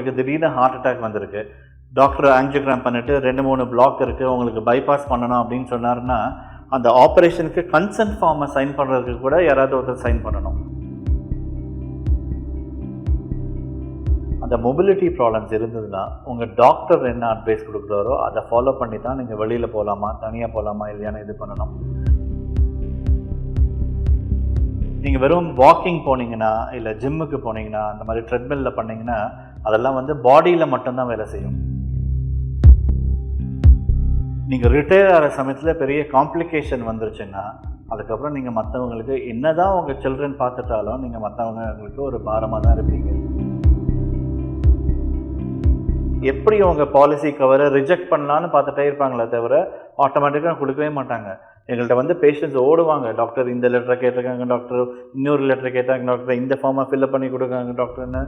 உங்களுக்கு திடீர்னு heart attack வந்திருக்கு, டாக்டர் ஆஞ்சியோகிராம் பண்ணிவிட்டு 2-3 பிளாக் இருக்குது, உங்களுக்கு பைபாஸ் பண்ணணும் அப்படின்னு சொன்னாருன்னா அந்த ஆப்ரேஷனுக்கு கன்சென்ட் ஃபார்மை சைன் பண்ணுறதுக்கு கூட யாராவது ஒருத்தர் சைன் பண்ணணும். அந்த மொபிலிட்டி ப்ராப்ளம்ஸ் இருந்ததுன்னா உங்கள் டாக்டர் என்ன அட்வைஸ் கொடுக்குறாரோ அதை ஃபாலோ பண்ணி தான் நீங்கள் வெளியில் போகலாமா, தனியாக போகலாமா இல்லையான்னு இது பண்ணணும். நீங்கள் வெறும் வாக்கிங் போனீங்கன்னா இல்லை ஜிம்முக்கு போனீங்கன்னா அந்த மாதிரி ட்ரெட்மில்லில் பண்ணிங்கன்னா அதெல்லாம் வந்து பாடியில் மட்டும்தான் வேலை செய்யும். நீங்கள் ரிட்டையர் ஆகிற சமயத்தில் பெரிய காம்ப்ளிகேஷன் வந்துருச்சுன்னா அதுக்கப்புறம் நீங்கள் மற்றவங்களுக்கு என்ன தான் உங்கள் சில்ட்ரன் பார்த்துட்டாலும் நீங்கள் மற்றவங்களுக்கு ஒரு பாரமாக தான் இருப்பீங்க. எப்படி உங்கள் பாலிசி கவரை ரிஜெக்ட் பண்ணலான்னு பார்த்துட்டே இருப்பாங்களே தவிர ஆட்டோமேட்டிக்காக கொடுக்கவே மாட்டாங்க. எங்கள்கிட்ட வந்து பேஷண்ட்ஸ் ஓடுவாங்க, டாக்டர் இந்த லெட்டரை கேட்டிருக்காங்க, டாக்டர் இன்னொரு லெட்டரை கேட்டாங்க, டாக்டர் இந்த ஃபார்மை ஃபில்அப் பண்ணி கொடுக்காங்க டாக்டர்னு.